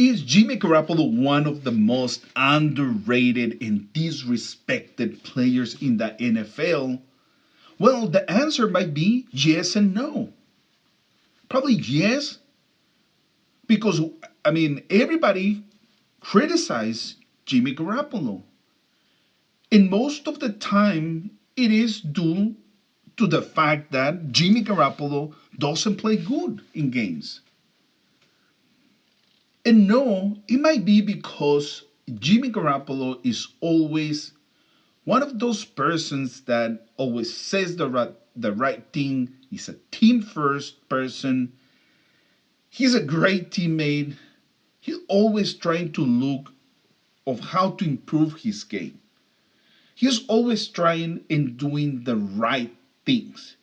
Is Jimmy Garoppolo one of the most underrated and disrespected players in the NFL? Well, the answer might be yes and no. Probably yes, because everybody criticized Jimmy Garoppolo. And most of the time, it is due to the fact that Jimmy Garoppolo doesn't play good in games. And no, it might be because Jimmy Garoppolo is always one of those persons that always says the right thing. He's a team first person. He's a great teammate. He's always trying to look of how to improve his game. He's always trying and doing the right things.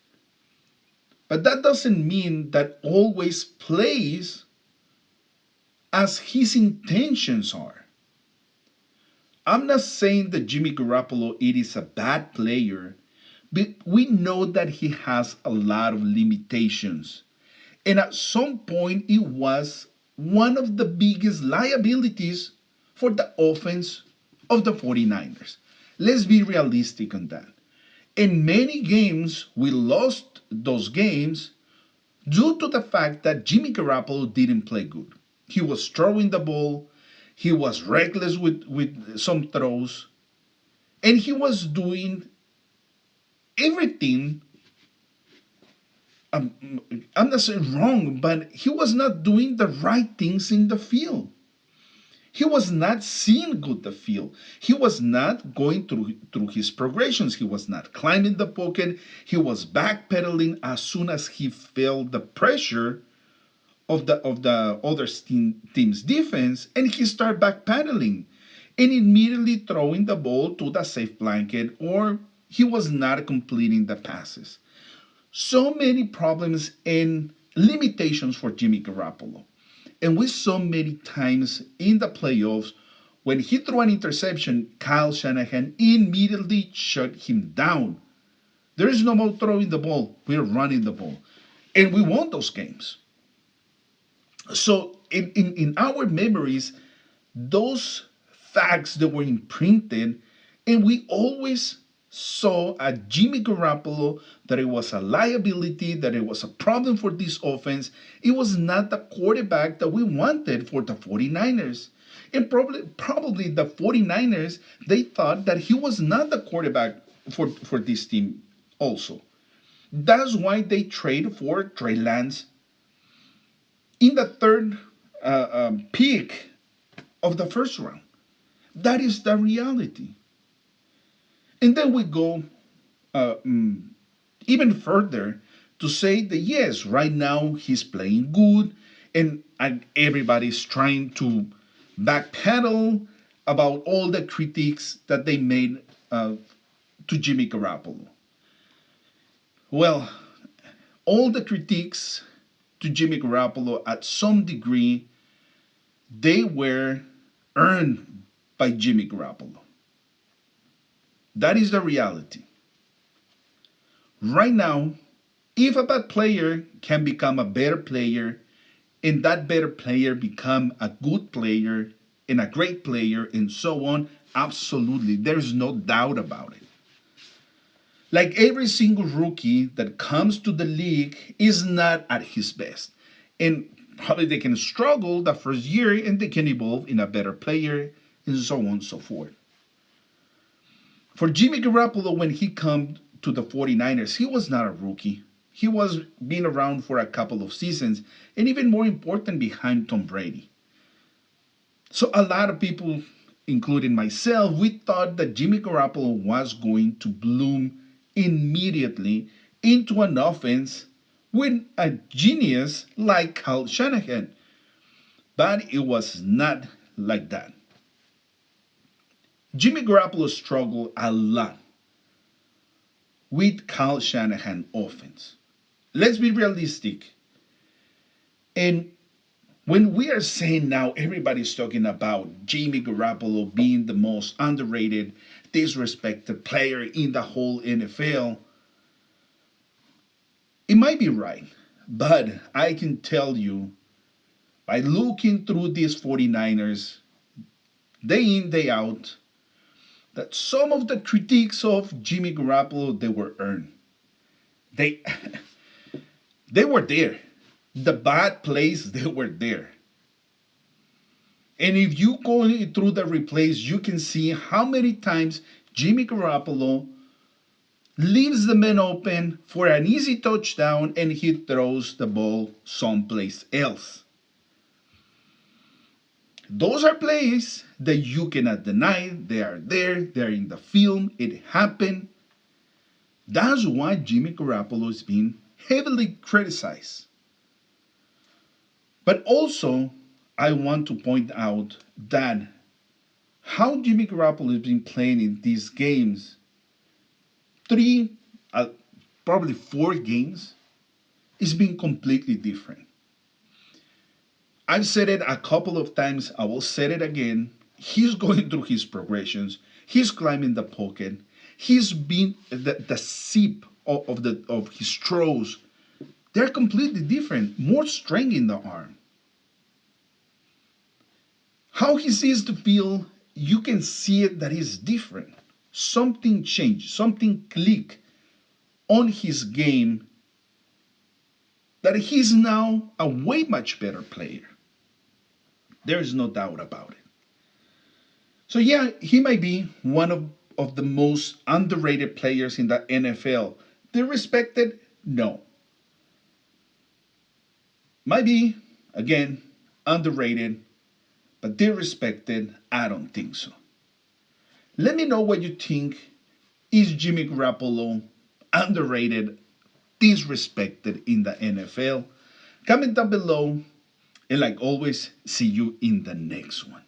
But that doesn't mean that always plays as his intentions are. I'm not saying that Jimmy Garoppolo it is a bad player, but we know that he has a lot of limitations. And at some point, it was one of the biggest liabilities for the offense of the 49ers. Let's be realistic on that. In many games, we lost those games due to the fact that Jimmy Garoppolo didn't play good. He was throwing the ball, he was reckless with some throws, and he was doing everything. Um, I'm not saying wrong, but he was not doing the right things in the field. He was not seeing good the field. He was not going through his progressions. He was not climbing the pocket. He was backpedaling as soon as he felt the pressure of the other team's defense, and he started backpedaling and immediately throwing the ball to the safe blanket, or he was not completing the passes. So many problems and limitations for Jimmy Garoppolo. And we saw many times in the playoffs when he threw an interception, Kyle Shanahan immediately shut him down. There is no more throwing the ball. We're running the ball. And we won those games. So in our memories, those facts that were imprinted, and we always saw at Jimmy Garoppolo that it was a liability, that it was a problem for this offense. It was not the quarterback that we wanted for the 49ers. And probably the 49ers, they thought that he was not the quarterback for this team also. That's why they traded for Trey Lance in the third pick of the first round. That is the reality. And then we go uh, mm, even further to say that yes, right now he's playing good, and everybody's trying to backpedal about all the critiques that they made to Jimmy Garoppolo. Well, all the critiques to Jimmy Garoppolo at some degree they were earned by Jimmy Garoppolo. That is the reality. Right now, if a bad player can become a better player, and that better player become a good player and a great player and so on, absolutely, there's no doubt about it. Like every single rookie that comes to the league is not at his best. And probably they can struggle the first year and they can evolve in a better player and so on and so forth. For Jimmy Garoppolo, when he came to the 49ers, he was not a rookie. He was been around for a couple of seasons, and even more important, behind Tom Brady. So a lot of people, including myself, we thought that Jimmy Garoppolo was going to bloom immediately into an offense with a genius like Kyle Shanahan. But it was not like that. Jimmy Garoppolo struggled a lot with Kyle Shanahan offense. Let's be realistic. And when we are saying now everybody's talking about Jimmy Garoppolo being the most underrated, disrespected player in the whole NFL, it might be right. But I can tell you by looking through these 49ers day in, day out, that some of the critiques of Jimmy Garoppolo, they were earned. They they were there. The bad plays, they were there. And if you go through the replays, you can see how many times Jimmy Garoppolo leaves the man open for an easy touchdown and he throws the ball someplace else. Those are plays that you cannot deny. They are there, they're in the film, it happened. That's why Jimmy Garoppolo is being heavily criticized. But also, I want to point out that how Jimmy Garoppolo has been playing in these games, three, probably 4 games, is being completely different. I've said it a couple of times. I will say it again. He's going through his progressions. He's climbing the pocket. He's been the sip of his throws. They're completely different. More strength in the arm. How he sees the field, you can see it that he's different. Something changed. Something clicked on his game. That he's now a way much better player. There is no doubt about it. So yeah, he might be one of the most underrated players in the NFL. They're respected? No. Might be, again, underrated, but they're respected? I don't think so. Let me know what you think. Is Jimmy Garoppolo underrated, disrespected in the NFL? Comment down below, and like always, see you in the next one.